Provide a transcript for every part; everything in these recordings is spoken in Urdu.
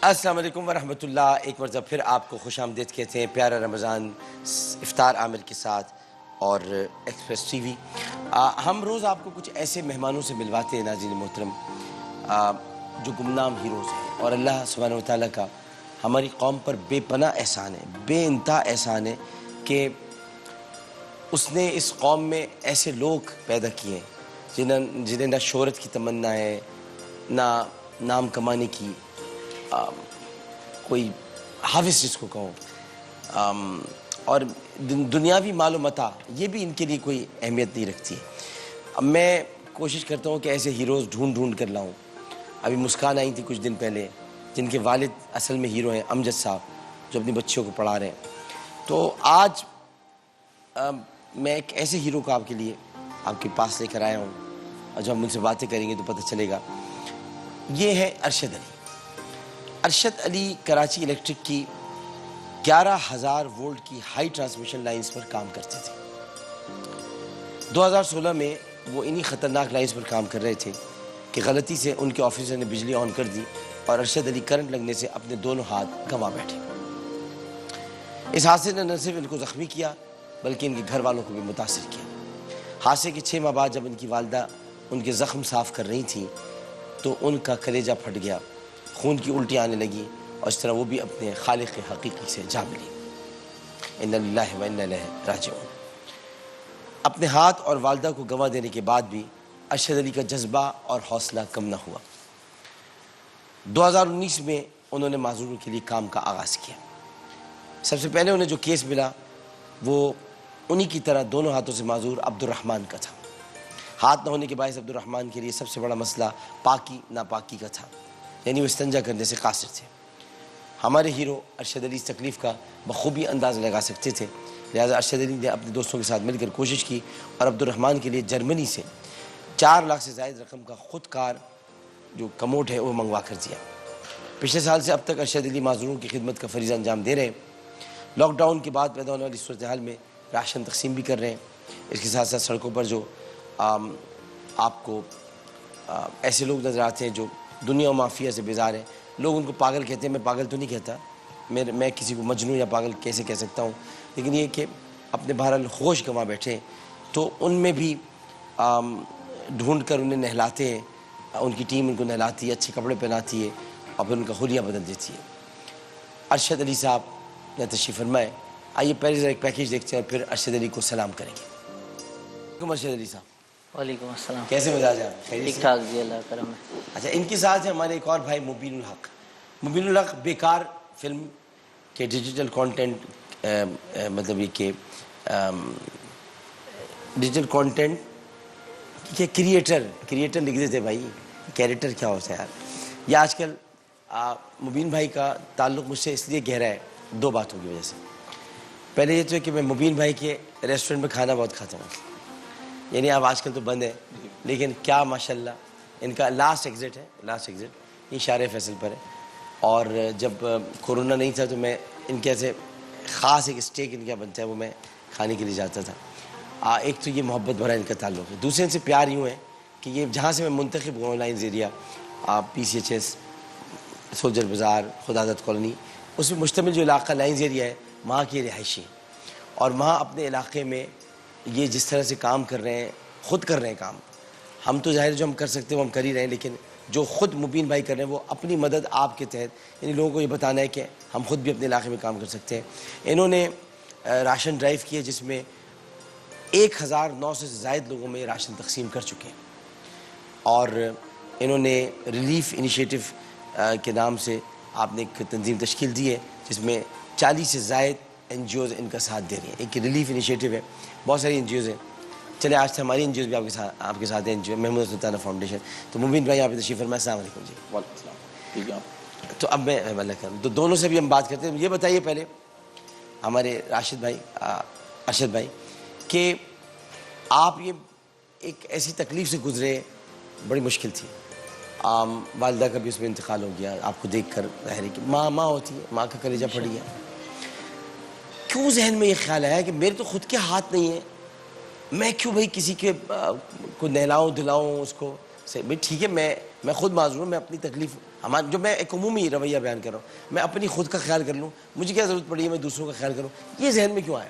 السلام علیکم ورحمۃ اللہ. ایک مرتبہ پھر آپ کو خوش آمدید کہتے ہیں پیارا رمضان افطار عامر کے ساتھ اور ایکسپریس ٹی وی. ہم روز آپ کو کچھ ایسے مہمانوں سے ملواتے ہیں ناظرین محترم جو گمنام ہیروز ہیں، اور اللہ سبحانہ و تعالیٰ کا ہماری قوم پر بے پناہ احسان ہے، بے انتہا احسان ہے کہ اس نے اس قوم میں ایسے لوگ پیدا کیے ہیں جنہیں نہ شہرت کی تمنا ہے، نہ نام کمانے کی کوئی حافظ جس کو کہوں، اور دنیاوی مال و متاع یہ بھی ان کے لیے کوئی اہمیت نہیں رکھتی ہے. اب میں کوشش کرتا ہوں کہ ایسے ہیروز ڈھونڈ کر لاؤں. ابھی مسکان آئی تھی کچھ دن پہلے جن کے والد اصل میں ہیرو ہیں، امجد صاحب، جو اپنی بچیوں کو پڑھا رہے ہیں. تو آج میں ایک ایسے ہیرو کو آپ کے لیے آپ کے پاس لے کر آیا ہوں، اور جب ہم ان سے باتیں کریں گے تو پتہ چلے گا. یہ ہے ارشد علی. ارشد علی کراچی الیکٹرک کی 11,000 وولٹ کی ہائی ٹرانسمیشن لائنز پر کام کرتے تھے. 2016 میں وہ انہی خطرناک لائنز پر کام کر رہے تھے کہ غلطی سے ان کے آفیسر نے بجلی آن کر دی اور ارشد علی کرنٹ لگنے سے اپنے دونوں ہاتھ گنوا بیٹھے. اس حادثے نے نہ صرف ان کو زخمی کیا بلکہ ان کے گھر والوں کو بھی متاثر کیا. حادثے کے 6 ماہ بعد جب ان کی والدہ ان کے زخم صاف کر رہی تھیں تو ان کا کلیجہ پھٹ گیا، خون کی الٹیاں آنے لگی، اور اس طرح وہ بھی اپنے خالق حقیقی سے جا ملی. انا للہ و انا الیہ راجعون. اپنے ہاتھ اور والدہ کو گنوا دینے کے بعد بھی ارشد علی کا جذبہ اور حوصلہ کم نہ ہوا. 2019 میں انہوں نے معذوروں کے لیے کام کا آغاز کیا. سب سے پہلے انہیں جو کیس ملا وہ انہی کی طرح دونوں ہاتھوں سے معذور عبد الرحمن کا تھا. ہاتھ نہ ہونے کے باعث عبد الرحمن کے لیے سب سے بڑا مسئلہ پاکی ناپاکی کا تھا، یعنی وہ استنجا کرنے سے قاصر تھے. ہمارے ہیرو ارشد علی اس تکلیف کا بخوبی انداز لگا سکتے تھے، لہٰذا ارشد علی نے اپنے دوستوں کے ساتھ مل کر کوشش کی اور عبد الرحمن کے لیے جرمنی سے 4 لاکھ سے زائد رقم کا خود کار جو کموڈ ہے وہ منگوا کر دیا. پچھلے سال سے اب تک ارشد علی معذوروں کی خدمت کا فریضہ انجام دے رہے ہیں. لاک ڈاؤن کے بعد پیدا ہونے والی صورتحال میں راشن تقسیم بھی کر رہے ہیں. اس کے ساتھ ساتھ سڑکوں پر جو آپ کو ایسے لوگ نظر آتے ہیں جو دنیا و مافیا سے بیزار ہیں، لوگ ان کو پاگل کہتے ہیں. میں پاگل تو نہیں کہتا، میں کسی کو مجنون یا پاگل کیسے کہہ سکتا ہوں، لیکن یہ کہ اپنے بہرحال ہوش گنوا بیٹھے تو ان میں بھی ڈھونڈ کر انہیں نہلاتے ہیں. ان کی ٹیم ان کو نہلاتی ہے، اچھے کپڑے پہناتی ہے اور پھر ان کا حلیہ بدل دیتی ہے. ارشد علی صاحب نے تشریف فرمائے. آئیے پہلے ذرا ایک پیکیج دیکھتے ہیں اور پھر ارشد علی کو سلام کریں گے. ارشد علی صاحب وعلیکم السلام. کیسے مزاج ہیں آپ؟ ٹھیک ٹھاک جی، اللہ کرم ہے. اچھا، ان کے ساتھ ہیں ہمارے ایک اور بھائی مبین الحق. مبین الحق بیکار فلم کے ڈیجیٹل کانٹینٹ مطلب یہ کہ ڈیجیٹل کانٹینٹ کے کریٹر لکھ دیتے بھائی، کیریکٹر کیا ہوتا ہے یار. یہ آج کل مبین بھائی کا تعلق مجھ سے اس لیے گہرا ہے 2 باتوں کی وجہ سے. پہلے یہ تو ہے کہ میں مبین بھائی کے ریسٹورنٹ میں کھانا بہت کھاتا ہوں، یعنی اب آج کل تو بند ہے لیکن کیا ماشاءاللہ ان کا لاسٹ ایگزٹ یہ شارع فیصل پر ہے. اور جب کورونا نہیں تھا تو میں ان کے ایسے خاص ایک اسٹیک ان کا بنتا ہے وہ میں کھانے کے لیے جاتا تھا. ایک تو یہ محبت بھرا ان کا تعلق ہے. دوسرے ان سے پیار یوں ہے کہ یہ جہاں سے میں منتخب ہوا ہوں لائنز ایریا، PCHS، سولجر بازار، خدادت کالونی، اس میں مشتمل جو علاقہ لائنز ایریا ہے وہاں کے رہائشی ہیں. اور وہاں اپنے علاقے میں یہ جس طرح سے کام کر رہے ہیں، خود کر رہے ہیں کام. ہم تو ظاہر جو ہم کر سکتے ہیں وہ ہم کر ہی رہے ہیں، لیکن جو خود مبین بھائی کر رہے ہیں وہ اپنی مدد آپ کے تحت، یعنی لوگوں کو یہ بتانا ہے کہ ہم خود بھی اپنے علاقے میں کام کر سکتے ہیں. انہوں نے راشن ڈرائیو کیا جس میں 1,900 سے زائد لوگوں میں راشن تقسیم کر چکے ہیں. اور انہوں نے ریلیف انیشیٹو کے نام سے آپ نے ایک تنظیم تشکیل دی ہے جس میں 40 سے زائد NGOز ان کا ساتھ دے رہی ہیں. ایک ریلیف انیشیٹو ہے، بہت ساری NGOز ہیں. چلے آج سے ہماری NGOز بھی آپ کے ساتھ ہیں، محمود سلطانہ فاؤنڈیشن. تو مبین بھائی آپ تشریف فرمائے. السلام علیکم جی. وعلیکم السلام. ٹھیک ہے. تو اب میں تو دونوں سے بھی ہم بات کرتے ہیں. یہ بتائیے پہلے ہمارے راشد بھائی، ارشد بھائی، کہ آپ یہ ایک ایسی تکلیف سے گزرے، بڑی مشکل تھی. والدہ کا بھی اس میں انتقال ہو گیا. آپ کو دیکھ کر ظاہر ہے کہ ماں ہوتی ہے، ماں کا کلیجہ پھٹ گیا. کیوں ذہن میں یہ خیال آیا کہ میرے تو خود کے ہاتھ نہیں ہیں، میں کیوں بھائی کسی کے کو نہلاؤں دلاؤں، اس کو صحیح بھائی ٹھیک ہے، میں خود معذور ہوں، میں اپنی تکلیف جو میں ایک عمومی رویہ بیان کر رہا ہوں، میں اپنی خود کا خیال کر لوں، مجھے کیا ضرورت پڑی ہے میں دوسروں کا خیال کروں، یہ ذہن میں کیوں آیا؟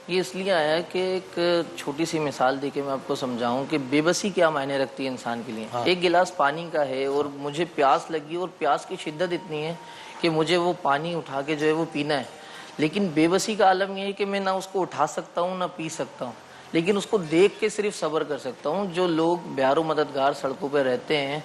یہ اس لیے آیا کہ ایک چھوٹی سی مثال دے کے میں آپ کو سمجھاؤں کہ بے بسی کیا معنی رکھتی ہے انسان کے لیے. ایک گلاس پانی کا ہے اور مجھے پیاس لگی اور پیاس کی شدت اتنی ہے کہ مجھے وہ پانی اٹھا کے جو ہے وہ پینا ہے، لیکن بے بسی کا عالم یہ ہے کہ میں نہ اس کو اٹھا سکتا ہوں نہ پی سکتا ہوں، لیکن اس کو دیکھ کے صرف صبر کر سکتا ہوں. جو لوگ بیار و مددگار سڑکوں پہ رہتے ہیں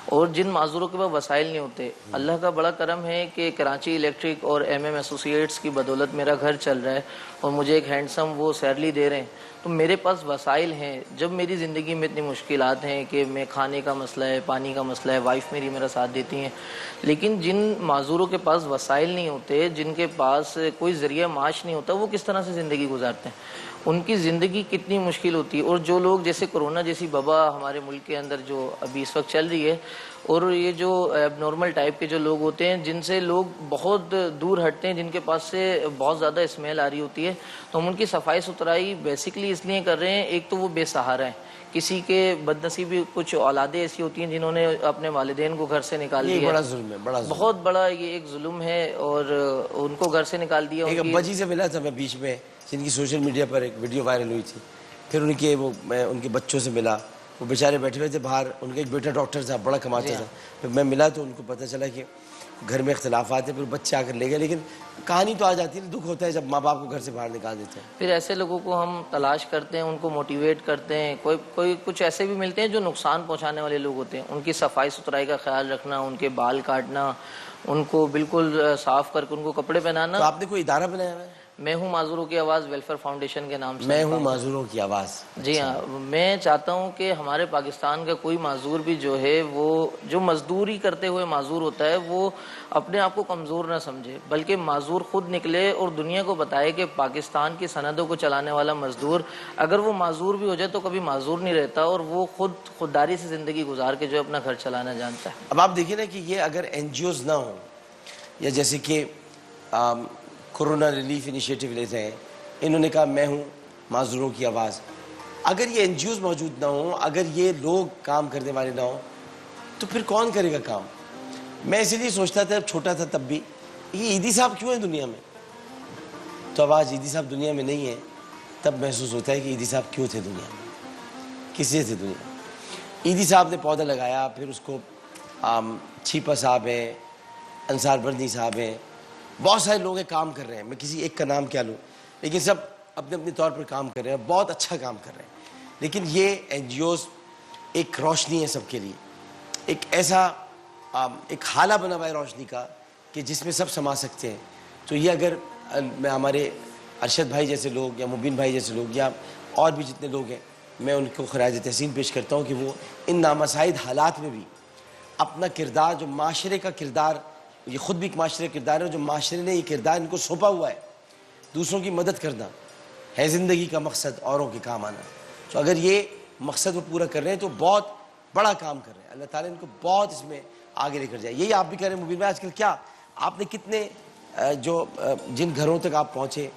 اور جن معذوروں کے پاس وسائل نہیں ہوتے، اللہ کا بڑا کرم ہے کہ کراچی الیکٹرک اور ایم ایم ایسوسیٹس کی بدولت میرا گھر چل رہا ہے اور مجھے ایک ہینڈسم وہ سیلری دے رہے ہیں، تو میرے پاس وسائل ہیں. جب میری زندگی میں اتنی مشکلات ہیں کہ میں کھانے کا مسئلہ ہے، پانی کا مسئلہ ہے، وائف میری میرا ساتھ دیتی ہیں، لیکن جن معذوروں کے پاس وسائل نہیں ہوتے، جن کے پاس کوئی ذریعہ معاش نہیں ہوتا، وہ کس طرح سے زندگی گزارتے ہیں، ان کی زندگی کتنی مشکل ہوتی ہے. اور جو لوگ جیسے کورونا جیسی وبا ہمارے ملک کے اندر جو ابھی اس وقت چل رہی ہے، اور یہ جو اب نارمل ٹائپ کے جو لوگ ہوتے ہیں جن سے لوگ بہت دور ہٹتے ہیں، جن کے پاس سے بہت زیادہ اسمیل آ رہی ہوتی ہے، تو ہم ان کی صفائی ستھرائی بیسکلی اس لیے کر رہے ہیں. ایک تو وہ بے سہارا ہیں، کسی کے بد نصیبی کچھ اولادیں ایسی ہوتی ہیں جنہوں نے اپنے والدین کو گھر سے نکال یہ دیا، بڑا ظلم ہے، بڑا ظلم. بہت بڑا یہ ایک ظلم ہے، اور ان کو گھر سے نکال دیا. ایک ابا جی سے ملا تھا میں بیچ میں، جن کی سوشل میڈیا پر ایک ویڈیو وائرل ہوئی تھی، پھر میں ان کے بچوں سے ملا، وہ بیچارے بیٹھے ہوئے تھے باہر، ان کا ایک بیٹا ڈاکٹر تھا، بڑا کماتا تھا. پھر میں ملا تو ان کو پتہ چلا کہ گھر میں اختلافات ہیں، پھر بچے آ کر لے گئے. لیکن کہانی تو آ جاتی ہے، دکھ ہوتا ہے جب ماں باپ کو گھر سے باہر نکال دیتے ہیں. پھر ایسے لوگوں کو ہم تلاش کرتے ہیں، ان کو موٹیویٹ کرتے ہیں. کوئی کچھ ایسے بھی ملتے ہیں جو نقصان پہنچانے والے لوگ ہوتے ہیں، ان کی صفائی ستھرائی کا خیال رکھنا، ان کے بال کاٹنا، ان کو بالکل صاف کر کے ان کو کپڑے پہنانا. تو آپ نے کوئی ادارہ بنایا ہوا ہے؟ میں ہوں معذوروں کی آواز ویلفیئر فاؤنڈیشن کے نام سے. میں ہوں معذوروں کی آواز. جی ہاں، میں چاہتا ہوں کہ ہمارے پاکستان کا کوئی معذور بھی جو ہے وہ جو مزدوری کرتے ہوئے معذور ہوتا ہے، وہ اپنے آپ کو کمزور نہ سمجھے، بلکہ معذور خود نکلے اور دنیا کو بتائے کہ پاکستان کی سندوں کو چلانے والا مزدور اگر وہ معذور بھی ہو جائے تو کبھی معذور نہیں رہتا، اور وہ خودداری سے زندگی گزار کے جو اپنا گھر چلانا جانتا ہے. اب آپ دیکھیں نا کہ یہ اگر این جی اوز نہ ہوں، یا جیسے کہ کورونا ریلیف انیشیٹو لیتے ہیں، انہوں نے کہا میں ہوں معذوروں کی آواز، اگر یہ این جی اوز موجود نہ ہوں، اگر یہ لوگ کام کرنے والے نہ ہوں، تو پھر کون کرے گا کام؟ میں اسی لیے سوچتا تھا جب چھوٹا تھا تب بھی، یہ عیدی صاحب کیوں ہیں دنیا میں؟ تو اب آج عیدی صاحب دنیا میں نہیں ہے، تب محسوس ہوتا ہے کہ عیدی صاحب کیوں تھے دنیا میں، کس لیے تھے دنیا میں. عیدی صاحب نے پودا لگایا، پھر اس کو چھیپا صاحب ہیں، انصار بردی صاحب ہیں، بہت سارے لوگ ہیں کام کر رہے ہیں، میں کسی ایک کا نام کیا لوں، لیکن سب اپنے اپنے طور پر کام کر رہے ہیں، بہت اچھا کام کر رہے ہیں. لیکن یہ این جی اوز ایک روشنی ہے سب کے لیے، ایک ایسا ایک حالہ بنا ہوا ہے روشنی کا کہ جس میں سب سما سکتے ہیں. تو یہ اگر میں ہمارے ارشد بھائی جیسے لوگ یا مبین بھائی جیسے لوگ یا اور بھی جتنے لوگ ہیں، میں ان کو خراج تحسین پیش کرتا ہوں کہ وہ ان نامساعد حالات میں بھی اپنا کردار، جو معاشرے کا کردار، یہ خود بھی ایک معاشرے کا کردار ہے، جو معاشرے نے یہ کردار ان کو سونپا ہوا ہے، دوسروں کی مدد کرنا ہے زندگی کا مقصد، اوروں کے کام آنا. تو اگر یہ مقصد وہ پورا کر رہے ہیں تو بہت بڑا کام کر رہے ہیں. اللہ تعالیٰ ان کو بہت اس میں آگے لے کر جائے. یہی آپ بھی کہہ رہے ہیں مبین بھائی، آج کل کیا آپ نے کتنے جن گھروں تک آپ پہنچے،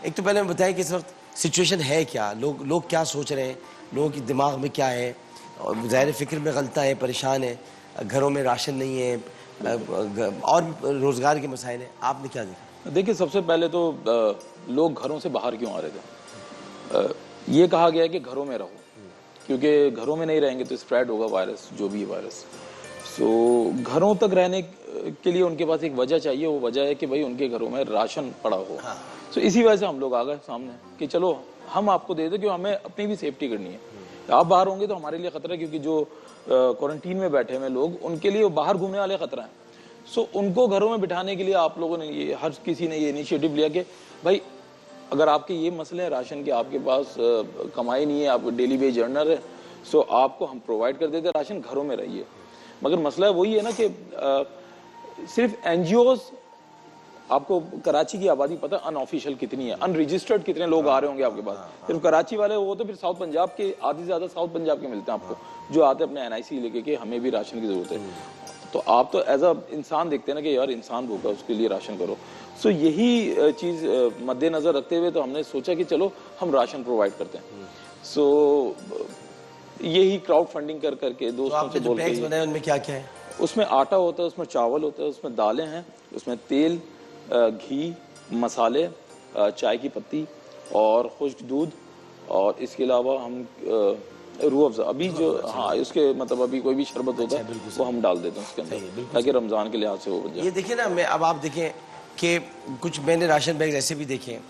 ایک تو پہلے میں بتائیں کہ اس وقت سچویشن ہے کیا، لوگ کیا سوچ رہے ہیں، لوگوں کی دماغ میں کیا ہے، ظاہر فکر میں غلطہ ہے، پریشان ہے، گھروں میں راشن نہیں ہے، اور بھی روزگار کے مسائل ہیں. آپ نے کیا دیکھا؟ دیکھیں سب سے پہلے تو لوگ گھروں سے باہر کیوں آ رہے تھے؟ یہ کہا گیا ہے کہ گھروں میں رہو، کیونکہ گھروں میں نہیں رہیں گے تو اسپریڈ ہوگا وائرس، جو بھی وائرس. سو گھروں تک رہنے کے لیے ان کے پاس ایک وجہ چاہیے، وہ وجہ ہے کہ بھائی ان کے گھروں میں راشن پڑا ہو. سو اسی وجہ سے ہم لوگ آ گئے سامنے کہ چلو ہم آپ کو دے دیں، کیوں ہمیں اپنی بھی سیفٹی کرنی ہے. آپ باہر ہوں گے تو ہمارے لیے خطرہ ہے، کیونکہ جو کوارنٹین میں بیٹھے ہوئے لوگ، ان کے لیے باہر گھومنے والے خطرہ ہیں. سو ان کو گھروں میں بٹھانے کے لیے آپ لوگوں نے ہر کسی نے یہ انیشیٹو لیا کہ بھائی اگر آپ کے یہ مسئلے ہیں راشن کے، آپ کے پاس کمائی نہیں ہے، آپ ڈیلی ویج ارنر ہے، سو آپ کو ہم پرووائڈ کر دیتے راشن، گھروں میں رہیے. مگر مسئلہ وہی ہے نا کہ صرف این جی اوز، آپ کو کراچی کی آبادی پتہ ان آفیشیل کتنی ہے، ان رجسٹرڈ کتنے لوگ آ رہے ہوں گے آپ کے پاس. صرف کراچی والے وہ تو پھر ساؤتھ پنجاب کے آدھی سے زیادہ ساؤتھ پنجاب کے ملتے ہیں آپ کو، جو آتے ہیں اپنے این آئی سی لے کے کہ ہمیں بھی راشن کی ضرورت ہے. تو آپ تو ایز اے انسان دیکھتے ہیں نا کہ یار انسان بھوکا، اس کے لیے راشن کرو. سو یہی چیز مد نظر رکھتے ہوئے تو ہم نے سوچا کہ چلو ہم راشن پرووائڈ کرتے ہیں. سو یہی کراؤڈ فنڈنگ کر کر کے تو دوستوں آپ سے نے جو بول بیگز کے. بنائے ان میں کیا کیا ہے؟ اس میں آٹا ہوتا ہے, اس میں چاول ہوتا ہے, اس میں دالیں ہیں, اس میں تیل, گھی, مسالے, چائے کی پتی اور خشک دودھ, اور اس کے علاوہ ہم روح افزا ابھی جو ہاں اس کے مطلب ابھی کوئی بھی شربت ہوتا ہے وہ ہم ڈال دیتے ہیں اس کے اندر تاکہ رمضان کے لحاظ سے وہ بن جائے. یہ دیکھیں نا, میں اب آپ دیکھیں کہ کچھ میں نے راشن بیگ ایسے بھی دیکھے ہیں.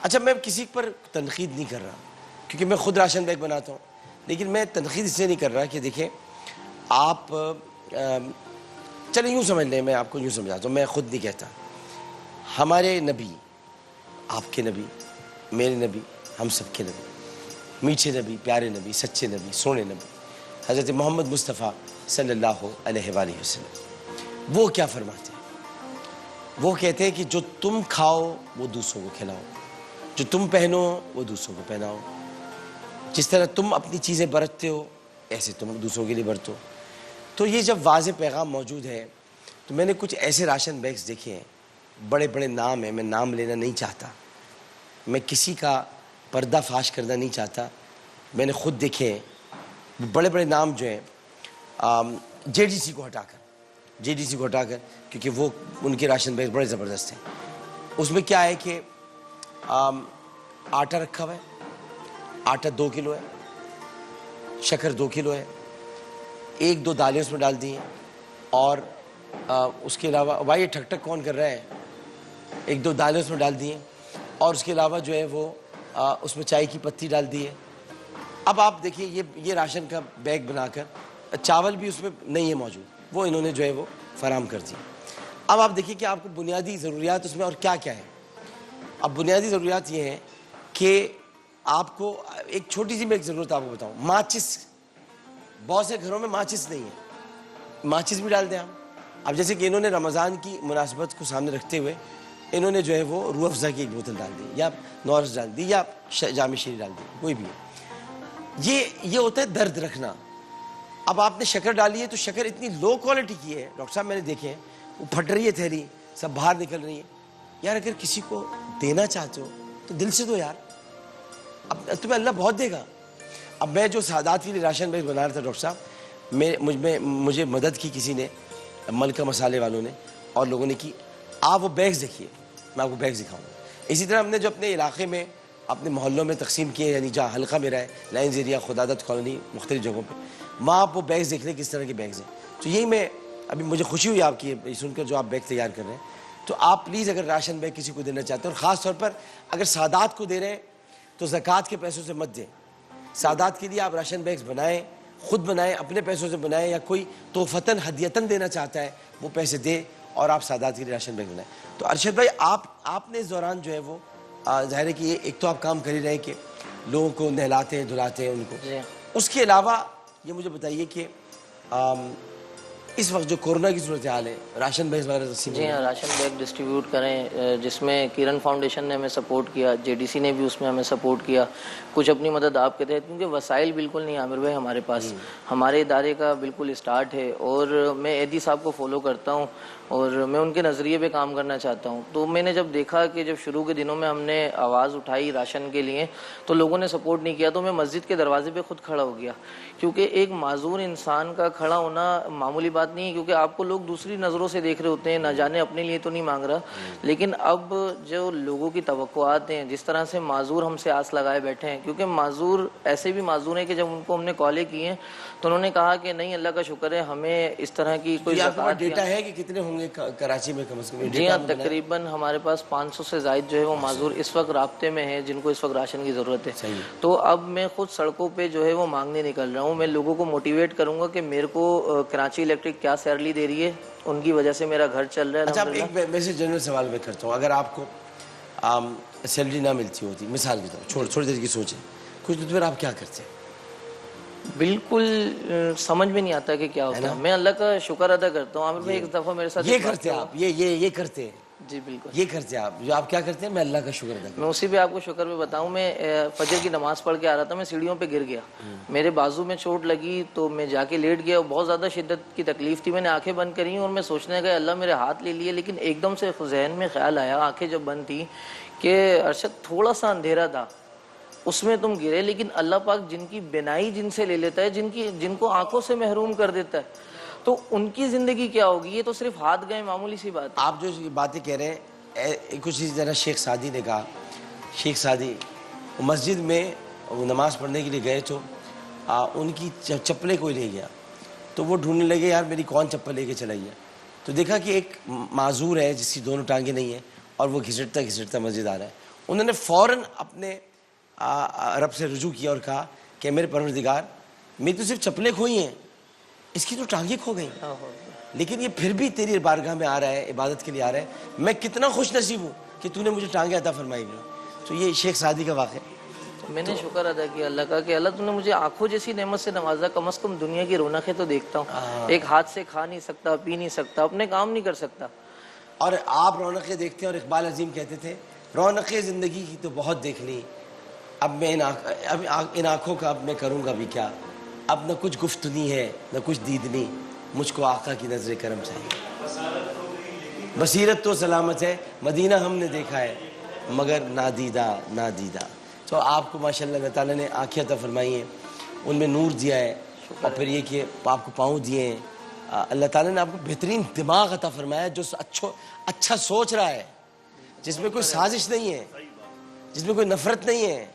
اچھا میں کسی پر تنقید نہیں کر رہا کیونکہ میں خود راشن بیگ بناتا ہوں, لیکن میں تنقید اس لیے نہیں کر رہا کہ دیکھیں آپ چلیں یوں سمجھ لیں, میں آپ کو یوں سمجھاتا ہوں, میں خود نہیں کہتا, ہمارے نبی, آپ کے نبی, میرے نبی, ہم سب کے نبی, میٹھے نبی, پیارے نبی, سچے نبی, سونے نبی, حضرت محمد مصطفیٰ صلی اللہ علیہ وآلہ وسلم, وہ کیا فرماتے ہیں؟ وہ کہتے ہیں کہ جو تم کھاؤ وہ دوسروں کو کھلاؤ, جو تم پہنو وہ دوسروں کو پہناؤ, جس طرح تم اپنی چیزیں برتتے ہو ایسے تم دوسروں کے لیے برتو. تو یہ جب واضح پیغام موجود ہے تو میں نے کچھ ایسے راشن بیگز دیکھے ہیں, بڑے بڑے نام ہیں, میں نام لینا نہیں چاہتا, میں کسی کا پردہ فاش کرنا نہیں چاہتا, میں نے خود دیکھے ہیں بڑے بڑے نام جو ہیں, جے ڈی سی کو ہٹا کر, کیونکہ وہ ان کے راشن بیگ بڑے زبردست ہیں. اس میں کیا ہے کہ آٹا رکھا ہوا ہے, آٹا 2 کلو ہے, شکر 2 کلو ہے, 1-2 دالیں اس میں ڈال دی ہیں, اور اس کے علاوہ بھائی یہ ٹھک ٹھک کون کر رہا ہے, 1-2 دالیں اس میں ڈال دی ہیں, اور اس کے علاوہ جو ہے وہ اس میں چائے کی پتی ڈال دی ہے. اب آپ دیکھیے یہ راشن کا بیگ بنا کر, چاول بھی اس میں نہیں ہے موجود, وہ انہوں نے جو ہے وہ فراہم کر دی. اب آپ دیکھیے کہ آپ کو بنیادی ضروریات اس میں اور کیا کیا ہے. اب بنیادی ضروریات یہ ہیں کہ آپ کو ایک چھوٹی سی میں ایک ضرورت آپ کو بتاؤں, ماچس, بہت سے گھروں میں ماچس نہیں ہے, ماچس بھی ڈال دیں آپ. اب جیسے کہ انہوں نے رمضان کی مناسبت کو سامنے رکھتے ہوئے انہوں نے جو ہے وہ روح افزا کی ایک بوتل ڈال دی, یا نورس ڈال دی, یا جامع شیری ڈال دی, کوئی بھی ہے. یہ ہوتا ہے درد رکھنا. اب آپ نے شکر ڈالی ہے تو شکر اتنی لو کوالٹی کی ہے ڈاکٹر صاحب, میں نے دیکھے ہیں, وہ پھٹ رہی ہے تھیلی, سب باہر نکل رہی ہے. یار اگر کسی کو دینا چاہتے ہو تو دل سے دو یار, اب تمہیں اللہ بہت دے گا. اب میں جو سادات کے لیے راشن بیگ بنا رہا تھا ڈاکٹر صاحب, مجھے مدد کی کسی نے, ملکہ مسالے والوں نے اور لوگوں نے کی. آپ وہ بیگز دیکھیے, میں آپ کو بیگز دکھاؤں گا. اسی طرح ہم نے جو اپنے علاقے میں اپنے محلوں میں تقسیم کیے, یعنی جہاں حلقہ میرا ہے, لائنز ایریا, خدادت کالونی, مختلف جگہوں پہ, وہاں آپ وہ بیگز دیکھ لیں کس طرح کے بیگز ہیں. تو یہی میں ابھی مجھے خوشی ہوئی آپ کی سن کر جو آپ بیگ تیار کر رہے ہیں. تو آپ پلیز اگر راشن بیگ کسی کو دینا چاہتے ہیں, اور خاص طور پر اگر سادات کو دے رہے ہیں تو زکوٰۃ کے پیسوں سے مت دیں. سادات کے لیے آپ راشن بیگز بنائیں, خود بنائیں, اپنے پیسوں سے بنائیں, یا کوئی تحفتاً ہدیتاً دینا چاہتا ہے وہ پیسے دے اور آپ سادات کے لیے راشن بیگ بنائیں. تو ارشد بھائی آپ نے اس دوران جو ہے وہ ظاہر ہے کہ یہ ایک تو آپ کام کر ہی رہے ہیں کہ لوگوں کو نہلاتے ہیں, دھلاتے ہیں ان کو. اس کے علاوہ یہ مجھے بتائیے کہ اس وقت جو کورونا کی صورتحال ہے, راشن بیگ وغیرہ تقسیم جی ہاں, راشن بیگ ڈسٹریبیوٹ کریں, جس میں کرن فاؤنڈیشن نے ہمیں سپورٹ کیا, جے ڈی سی نے بھی اس میں ہمیں سپورٹ کیا, کچھ اپنی مدد آپ کے تحت, کیونکہ وسائل بالکل نہیں عامر بھائی ہمارے پاس. ہمارے ادارے کا بالکل اسٹارٹ ہے, اور میں ایدی صاحب کو فالو کرتا ہوں اور میں ان کے نظریے پہ کام کرنا چاہتا ہوں. تو میں نے جب دیکھا کہ جب شروع کے دنوں میں ہم نے آواز اٹھائی راشن کے لیے تو لوگوں نے سپورٹ نہیں کیا, تو میں مسجد کے دروازے پہ خود کھڑا ہو گیا, کیونکہ ایک معذور انسان کا کھڑا ہونا معمولی بات نہیں ہے, کیونکہ آپ کو لوگ دوسری نظروں سے دیکھ رہے ہوتے ہیں, نہ جانے اپنے لیے تو نہیں مانگ رہا, لیکن اب جو لوگوں کی توقعات ہیں, جس طرح سے معذور ہم سے آس لگائے بیٹھے ہیں, کیونکہ معذور ایسے بھی معذور ہیں کہ جب ان کو ہم نے کالیں کی ہیں تو انہوں نے کہا کہ نہیں, اللہ کا شکر ہے, ہمیں اس طرح کی کوئی ڈیٹا ہے کہ کتنے ہوں گے کراچی میں کم از کم؟ جی ہاں, تقریباً ہمارے پاس 500 سے زائد جو ہے وہ معذور اس وقت رابطے میں ہیں جن کو اس وقت راشن کی ضرورت ہے. تو اب میں خود سڑکوں پہ جو ہے وہ مانگنے نکل رہا ہوں. میں لوگوں کو موٹیویٹ کروں گا کہ میرے کو کراچی الیکٹرک کیا سیلری دے رہی ہے, ان کی وجہ سے میرا گھر چل رہا ہے. اچھا, ایک میں سے جنرل سوال میں کرتا ہوں, اگر آپ کو سیلری نہ ملتی ہوتی, مثال کی طرف چھوٹی دیر کی سوچیں, کچھ دن پھر آپ کیا کرتے ہیں؟ بالکل سمجھ میں نہیں آتا کہ کیا ہوتا ہے. میں اللہ کا شکر ادا کرتا ہوں. عامر بھائی ایک دفعہ میرے ساتھ یہ کرتے ہیں آپ, یہ کرتے ہیں. جی بالکل, یہ کرتے ہیں آپ, جو آپ کیا کرتے ہیں, میں اللہ کا شکر ادا کرتا ہوں. میں اسی پہ آپ کو شکر میں بتاؤں. میں فجر کی نماز پڑھ کے آ رہا تھا, میں سیڑھیوں پہ گر گیا, میرے بازو میں چوٹ لگی, تو میں جا کے لیٹ گیا, بہت زیادہ شدت کی تکلیف تھی. میں نے آنکھیں بند کری اور میں سوچنے گیا اللہ میرے ہاتھ لے لیے, لیکن ایک دم سے ذہن میں خیال آیا, آنکھیں جب بند تھی, کہ ارشد تھوڑا سا اندھیرا تھا, اس میں تم گرے، لیکن اللہ پاک جن کی بینائی جن سے لے لیتا ہے، جن کو آنکھوں سے محروم کر دیتا ہے، تو ان کی زندگی کیا ہوگی؟ یہ تو صرف ہاتھ گئے معمولی سی بات ہے۔ آپ جو یہ باتیں کہہ رہے ہیں کچھ چیز ذرا شیخ سعدی نے کہا، شیخ سعدی مسجد میں وہ نماز پڑھنے کے لیے گئے تو ان کی چپلیں کوئی لے گیا، تو وہ ڈھونڈنے لگے یار میری کون چپل لے کے چلا گیا، تو دیکھا کہ ایک معذور ہے جس کی دونوں ٹانگیں نہیں ہیں اور وہ گھسٹتا گھسٹتا مسجد آ رہا ہے۔ انہوں نے فوراً اپنے رب سے رجوع کیا اور کہا کہ میرے پروردگار میری تو صرف چپلیں کھوئی ہیں، اس کی تو ٹانگیں کھو گئیں، لیکن یہ پھر بھی تیری بارگاہ میں آ رہا ہے، عبادت کے لیے آ رہا ہے، میں کتنا خوش نصیب ہوں کہ تو نے مجھے ٹانگیں عطا فرمائی ہوئی۔ تو یہ شیخ سعدی کا واقعہ۔ میں نے شکر ادا کیا اللہ کا کہ اللہ تو نے مجھے آنکھوں جیسی نعمت سے نوازا، کم از کم دنیا کی رونقیں تو دیکھتا ہوں۔ ایک ہاتھ سے کھا نہیں سکتا، پی نہیں سکتا، اپنے کام نہیں کر سکتا۔ اور آپ رونقیں دیکھتے ہیں، اور اقبال عظیم کہتے تھے رونقیں زندگی کی تو بہت دیکھ لی، اب میں ان آنکھوں کا اب میں کروں گا بھی کیا، اب نہ کچھ گفتنی ہے نہ کچھ دیدنی، مجھ کو آقا کی نظر کرم چاہیے۔ بصیرت تو سلامت ہے، مدینہ ہم نے دیکھا ہے مگر نادیدہ نادیدہ۔ تو آپ کو ماشاءاللہ اللہ تعالیٰ نے آنکھیں عطا فرمائی ہیں، ان میں نور دیا ہے، اور پھر یہ کہ آپ کو پاؤں دیے ہیں، اللہ تعالیٰ نے آپ کو بہترین دماغ عطا فرمایا ہے جو اچھا سوچ رہا ہے، جس میں کوئی سازش نہیں ہے، جس میں کوئی نفرت نہیں ہے،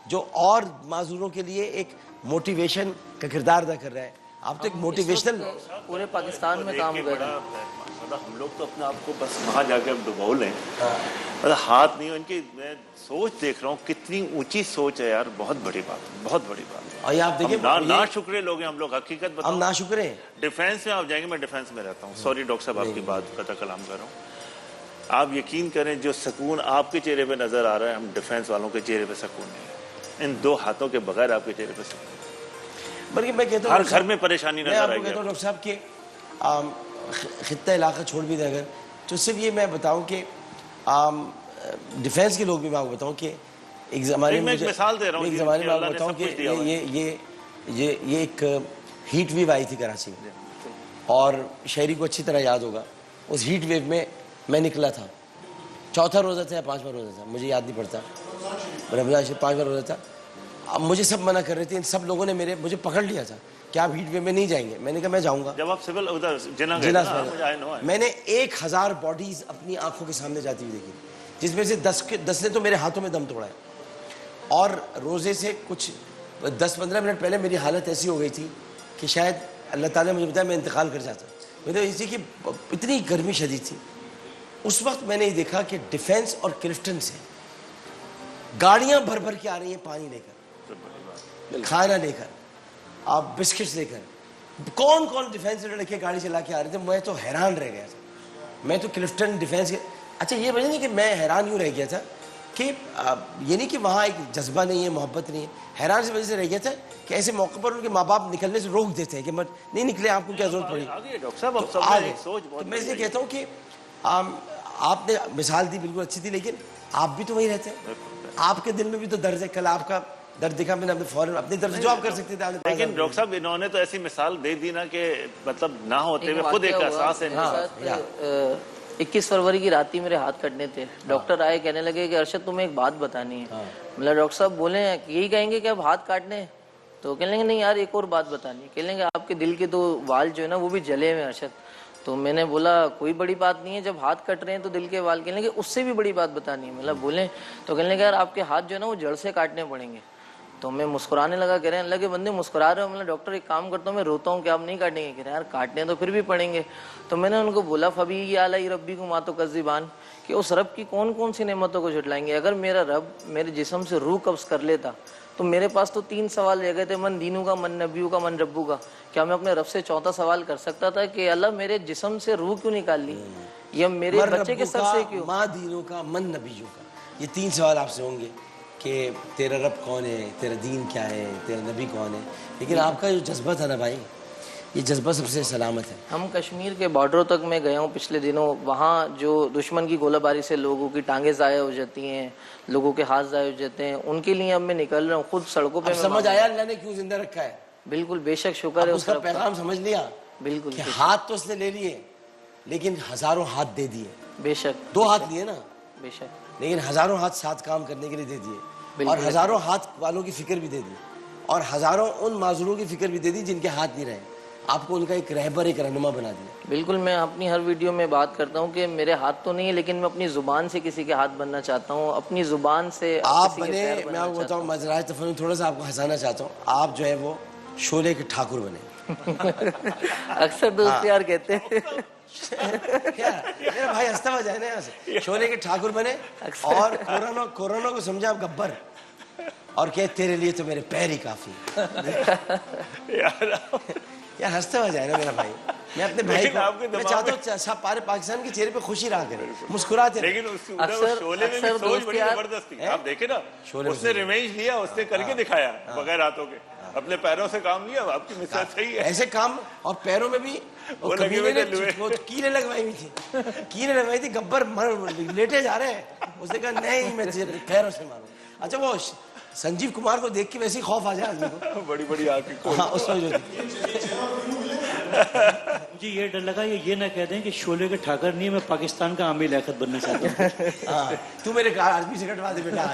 جو اور معذوروں کے لیے ایک موٹیویشن کا کردار ادا کر رہا ہے۔ آپ تو ایک موٹیویشنل پورے پاکستان میں کام کر رہے ہیں۔ ہم لوگ تو اپنے آپ کو بس وہاں جا کے اب ڈبو لیں، مطلب ہاتھ نہیں، ان کی میں سوچ دیکھ رہا ہوں، کتنی اونچی سوچ ہے یار، بہت بڑی بات ہے، بہت بڑی بات ہے۔ اور یہ آپ دیکھیں نا شکرے لوگ ہیں ہم لوگ، حقیقت ہم بتاؤں، ناشکر ہیں۔ ڈیفینس میں آپ جائیں گے، میں ڈیفینس میں رہتا ہوں، سوری ڈاکٹر صاحب آپ کی بات کا کلام کر رہا ہوں، آپ یقین کریں جو سکون آپ کے چہرے پہ نظر آ رہا ہے، ہم ڈیفینس والوں کے چہرے پہ سکون نہیں ہے، ان دو ہاتھوں کے بغیر آپ کے چہرے پہ سکون نہیں ہے۔ بلکہ میں کہتا ہوں ہر گھر میں پریشانی میں نظر آپ کو آئے گی۔ کہتا ہوں ڈاکٹر صاحب کہ خطہ علاقہ چھوڑ بھی دیں اگر، تو صرف یہ میں بتاؤں کہ ڈیفینس کے لوگ بھی میں آپ کو بتاؤں کہ ایک زمانے میں ایک مثال دے رہا ہوں، ایک زمانے میں آپ کو اللہ نے بتاؤں سب کہ کچھ دیا ہوا ہے۔ یہ ایک ہیٹ ویو آئی تھی کراچی میں، اور شہری کو اچھی طرح یاد ہوگا، اس ہیٹ ویو میں میں نکلا تھا، چوتھا روزہ تھا یا پانچواں روزہ تھا مجھے یاد نہیں پڑتا، رمضان شریف پانچواں روزہ تھا۔ اب مجھے سب منع کر رہے تھے، ان سب لوگوں نے مجھے پکڑ لیا تھا کہ آپ ہیٹ ویو میں نہیں جائیں گے، میں نے کہا میں جاؤں گا۔ جب آپ سول ادھر جنا گئے جناح نا، میں مجھے آئے نو ہے، میں نے 1000 باڈیز اپنی آنکھوں کے سامنے جاتی ہوئی دیکھی، جس میں سے 10 نے تو میرے ہاتھوں میں دم توڑا ہے، اور روزے سے کچھ 10-15 منٹ پہلے میری حالت ایسی ہو گئی تھی کہ شاید اللہ تعالیٰ نے مجھے بتایا میں انتقال کر جاتا۔ مطلب اسی کہ اتنی گرمی شدید تھی، اس وقت میں نے یہ دیکھا کہ ڈیفینس اور کلفٹن سے گاڑیاں بھر بھر کے آ رہی ہیں، پانی لے کر، کھانا لے کر، آپ بسکٹس لے کر، کون کون ڈیفینس سے لڑکے گاڑی چلا کے آ رہے تھے، میں تو حیران رہ گیا تھا۔ میں تو کلفٹن ڈیفینس کے اچھا یہ وجہ نہیں کہ میں حیران یوں رہ گیا تھا کہ یہ نہیں کہ وہاں ایک جذبہ نہیں ہے، محبت نہیں ہے، حیران سے وجہ سے رہ گیا تھا کہ ایسے موقع پر ان کے ماں باپ نکلنے سے روک دیتے ہیں کہ نہیں نکلے، آپ کو کیا ضرورت پڑی۔ آگے ڈاکٹر صاحب اب سب آ میں گئے۔ ایک سوچ تو بہت میں اس لیے کہتا ہوں کہ آپ نے مثال دی بالکل اچھی تھی، لیکن آپ بھی تو وہیں رہتے ہیں، آپ کے دل میں بھی تو درد ہے، کل آپ کا درد دکھا میں نے اپنے فوراً اپنی طرف سے جو آپ کر سکتے تھے۔ لیکن ڈاکٹر صاحب انہوں نے تو ایسی مثال دے دی نا کہ مطلب نہ ہوتے ہوئے خود ایک احساس ہے۔ 21 فروری کی رات ہی میرے ہاتھ کٹنے تھے، ڈاکٹر آئے کہنے لگے کہ ارشد تمہیں ایک بات بتانی ہے۔ مطلب ڈاکٹر صاحب بولے یہی کہیں گے کہ اب ہاتھ کاٹنے ہیں؟ تو کہنے لگے نہیں یار ایک اور بات بتانی ہے، کہنے لگے آپ کے دل کے تو وال جو ہے نا وہ بھی جلے ہوئے ہیں ارشد۔ تو میں نے بولا کوئی بڑی بات نہیں ہے، جب ہاتھ کٹ رہے ہیں تو دل کے وال، کہنے لگے اس سے بھی بڑی بات بتانی ہے۔ مطلب بولیں تو کہنے لگے یار آپ کے ہاتھ جو ہے نا وہ جڑ سے کاٹنے پڑیں گے۔ تو میں مسکرانے لگا، کہہ رہے ہیں اللہ کے بندے مسکرا رہے ہو؟ مطلب ڈاکٹر ایک کام کرتا ہوں میں روتا ہوں کہ آپ نہیں کاٹیں گے؟ کہہ رہے ہیں یار کاٹنے تو پھر بھی پڑیں گے۔ تو میں نے ان کو بولا فبی علی ربی کو ماتو کذبان، کہ اس رب کی کون کون سی نعمتوں کو جھٹلائیں گے؟ اگر میرا رب میرے جسم سے روح قبض کر لیتا تو میرے پاس تو 3 سوال رہ گئے تھے، من دینوں کا، من نبیوں کا، من ربو کا۔ کیا میں اپنے رب سے چوتھا سوال کر سکتا تھا کہ اللہ میرے جسم سے روح کیوں نکال لی، یا میرے بچے کے سر سے کیوں؟ ماں دینوں کا، من نبیوں کا، یہ 3 سوال آپ سے ہوں گے کہ تیرا رب کون ہے، تیرا دین کیا ہے، تیرا نبی کون ہے۔ لیکن آپ کا جو جذبہ تھا نا بھائی، یہ جذبہ سب سے سلامت ہے۔ ہم کشمیر کے بارڈروں تک میں گیا ہوں پچھلے دنوں، وہاں جو دشمن کی گولہ باری سے لوگوں کی ٹانگیں ضائع ہو جاتی ہیں، لوگوں کے ہاتھ ضائع ہو جاتے ہیں، ان کے لیے اب میں نکل رہا ہوں خود سڑکوں پہ۔ اب سمجھ آیا اللہ نے کیوں زندہ رکھا ہے؟ بالکل بے شک شکر ہے اس کا پیغام سمجھ لیا بالکل کہ ہاتھ تو اس نے لے لیے لیکن ہزاروں ہاتھ دے دیے۔ بے شک 2 ہاتھ لیے نا، بے شک لیکن ہزاروں ہاتھ ساتھ کام کرنے کے لیے دے دیے۔ اور ہزاروں ہاتھ والوں کی فکر بھی دے دی اور ہزاروں ان معذوروں کی فکر بھی دے دی جن کے ہاتھ نہیں رہے. آپ کو ان کا ایک رہبر ایک رہنما بنا دیا. بالکل. میں اپنی ہر ویڈیو میں بات کرتا ہوں کہ میرے ہاتھ تو نہیں ہے لیکن میں اپنی زبان سے کسی کے ہاتھ بننا چاہتا ہوں, اپنی زبان سے آپ بنے. میں آپ کو بتاؤں مزراج تفنن تھوڑا سا آپ کو ہنسانا چاہتا ہوں, آپ جو ہے وہ شعلے کے ٹھاکر بنے. اکثر دوست یار کہتے ہیں میرا بھائی ہنستا ہوا جائے نا یہاں سے. شعلے کے ٹھاکر بنے اور کورونا کو سمجھا آپ گبر اور کہ تیرے لیے تو میرے پیر ہی کافی. یار ہنستا ہوا جائے نا میرا بھائی. میں اپنے بھائی کو میں چاہتا ہوں سب پارے پاکستان کے چہرے پہ خوشی رہا کرے, مسکراتے رہے. لیکن شعلے میں بھی سوچ بڑی زبردست تھی. آپ دیکھیں نا, اس نے ریونج لیا, اس نے کر کے دکھایا بغیر ہاتھوں کے, اپنے پیروں سے کام لیا. آپ کی مثال صحیح ہے. ایسے کام اور پیروں میں بھی کیلیں لگوائی ہوئی تھی, کیلیں لگوائی تھی. گبر لیٹے جا رہے ہیں. اس نے کہا نہیں میں تجھے پیروں سے ماروں. اچھا وہ سنجیو کمار کو دیکھ کے ویسے ہی خوف آ جائے آدمی کو. بڑی بڑی آنکھیں. ہاں اس وقت جو مجھے یہ ڈر لگا یہ نہ کہہ دیں کہ شعلے کے ٹھاکر نہیں, میں پاکستان کا عامر لیاقت بننا چاہتا ہوں. ہاں تو میرے آدمی سے کٹوا دے بیٹا.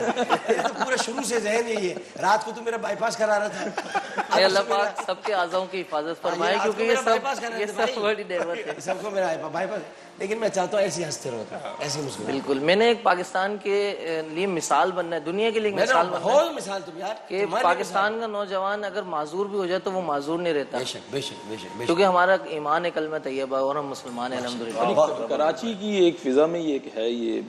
تو پورا شروع سے ذہن یہی ہے. رات کو تو میرا بائی پاس کرا رہا تھا. اللہ پاک سب کے اعضاؤں کی حفاظت فرمائے کیونکہ یہ سب بڑی نعمت ہے. سب کو میرا بائی پاس. لیکن میں چاہتا ہوں ایسے ہنستے رہو, ایسے مسکراتے. بالکل. میں نے ایک پاکستان کے لیے مثال بننا ہے, دنیا کے لیے مثال بننا ہے مثال تم یار کہ پاکستان کا نوجوان اگر معذور بھی ہو جائے تو وہ معذور نہیں رہتا, بے شک بے شک بے شک. کیونکہ ہمارا ایمان ہے کلمہ طیبہ اور ہم مسلمان ہیں الحمدللہ. کراچی کی ایک فضا میں یہ ہے, یہ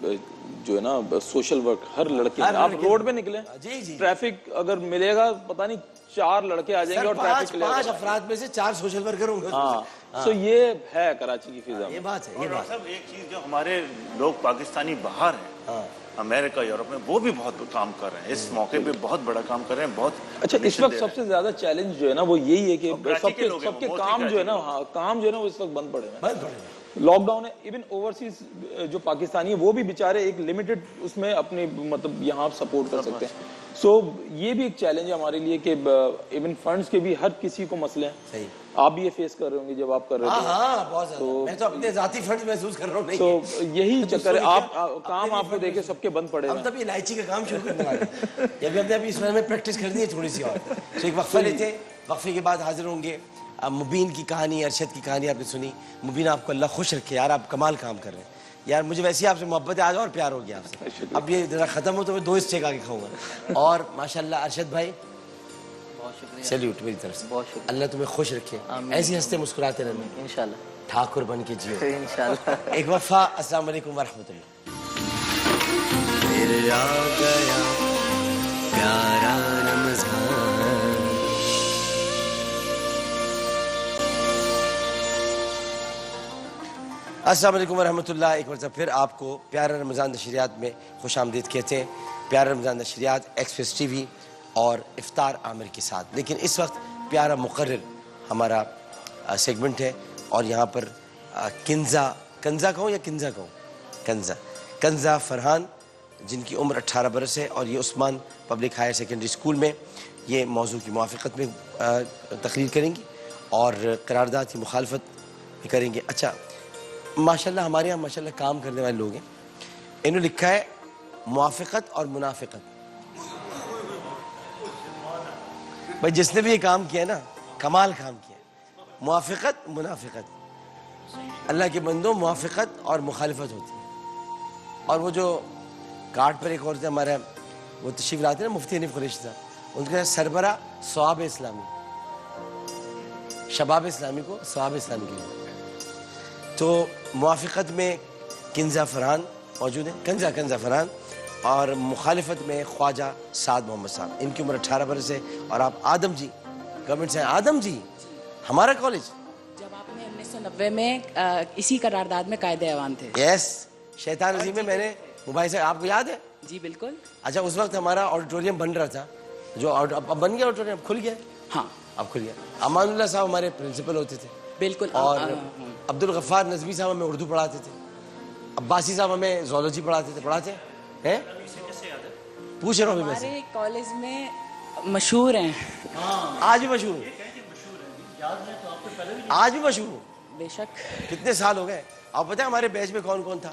جو ہے نا سوشل ورک ہر لڑکے, آپ روڈ پہ نکلیں ٹریفک اگر ملے گا پتہ نہیں 4 لڑکے آ جائیں گے اور ٹریفک 5 افراد میں سے 4 سوشل ورکر ہوں گے. ہاں سو یہ ہے کراچی کی فضا. یہ بات ہے. یہ بات صاحب ایک چیز جو ہمارے لوگ پاکستانی باہر ہیں, امریکہ یورپ میں, وہ بھی بہت کام کر رہے ہیں. اس موقع پہ بہت بڑا کام کر رہے ہیں. بہت اچھا اس وقت سب سے زیادہ چیلنج جو ہے نا وہ یہی ہے کہ سب کے کام جو ہے نا, کام جو ہے نا وہ اس وقت بند پڑے ہیں. لاک ڈاؤن ہے. ایون اوورسیز جو پاکستانی ہیں وہ بھی بیچارے ایک لمیٹڈ اس میں اپنے مطلب یہاں سپورٹ کر سکتے ہیں. سو یہ بھی ایک چیلنج ہے ہمارے لیے کہ ایون فنڈز کے بھی ہر کسی کو مسئلے ہیں. صحیح. آپ بھی یہ فیس کر رہے ہوں گے جب آپ کر رہے تھے. ہاں بہت زیادہ. میں تو اپنے ذاتی فنڈز محسوس کر رہا ہوں. تو یہی چکر ہے. آپ کام آپ کو دیکھے سب کے بند پڑے ہیں. ہم تب الائچی کا کام شروع کرنے والے ہیں. یہ بھی اس میں پریکٹس کر دی ہے تھوڑی سی. اور تو ایک وقفہ لیتے ہیں, وقفے کے بعد حاضر ہوں گے. مبین کی کہانی, ارشد کی کہانی آپ نے سنی. مبین آپ کو اللہ خوش رکھے یار, آپ کمال کام کر رہے ہیں یار. مجھے ویسے ہی آپ سے محبت ہے, آج اور پیار ہو گیا آپ سے. اب یہ ذرا ختم ہو تو میں 2 اسٹیک آگے کھاؤں گا. اور ماشاءاللہ ارشد بھائی بہت شکریہ. سیلیوٹ میری طرف سے. بہت شکریہ. اللہ تمہیں خوش رکھے, ایسے ہنستے مسکراتے رہنا انشاءاللہ, ٹھاکر بن کے جیو انشاءاللہ. ایک وقفہ. السلام علیکم ورحمۃ اللہ. پھر آ گیا پیارا رمضان. السلام علیکم ورحمۃ اللہ. ایک مرتبہ پھر آپ کو پیارا رمضان نشریات میں خوش آمدید کہتے ہیں. پیارا رمضان نشریات ایکسپریس ٹی وی اور افطار عامر کے ساتھ. لیکن اس وقت پیارا مقرر ہمارا سیگمنٹ ہے اور یہاں پر کنزا کہوں یا کنزا کہوں, کنزا فرحان جن کی عمر 18 برس ہے اور یہ عثمان پبلک ہائر سیکنڈری اسکول میں یہ موضوع کی موافقت میں تقریر کریں گی اور قرارداد کی مخالفت بھی کریں گے. اچھا ماشاءاللہ ہمارے یہاں ماشاءاللہ کام کرنے والے لوگ ہیں. انہوں نے لکھا ہے موافقت اور منافقت. بھائی جس نے بھی یہ کام کیا نا کمال کام کیا. موافقت منافقت, اللہ کے بندوں موافقت اور مخالفت ہوتی ہے. اور وہ جو کارڈ پر ایک اور تھے ہمارا وہ تشریف لاتے ہیں نا مفتی حنیف قریشی صاحب, ان کا سربراہ ثواب اسلامی, شباب اسلامی کو ثواب اسلامی کے لیے. تو موافقت میں کنزا فرحان موجود ہیں, کنزا فرحان, اور مخالفت میں خواجہ سعد محمد صاحب. ان کی عمر 18 برس ہے. اور آپ آدم جی گورنمنٹ سے ہیں. آدم جی ہمارا کالج جب آپ نے 1990 میں اسی قرارداد میں قائد ایوان تھے. یس شیطان عظیم میں نے مباحثہ, آپ کو یاد ہے؟ جی بالکل. اچھا اس وقت ہمارا آڈیٹوریم بن رہا تھا, جو اب بن گیا آڈیٹوریم, اب کھل گیا. ہاں اب کھل گیا. امان اللہ صاحب ہمارے پرنسپل ہوتے تھے. بالکل. اور عبدالغفار نظمی صاحب ہمیں اردو پڑھاتے تھے. عباسی صاحب ہمیں زولوجی پڑھاتے ہیں. پوچھ رہا ہوں میں سے. ہمارے کالج میں مشہور ہیں. آج بھی مشہور ہوں, آج بھی مشہور ہوں. بے شک. کتنے سال ہو گئے. آپ پتہ ہے ہمارے بیچ میں کون کون تھا؟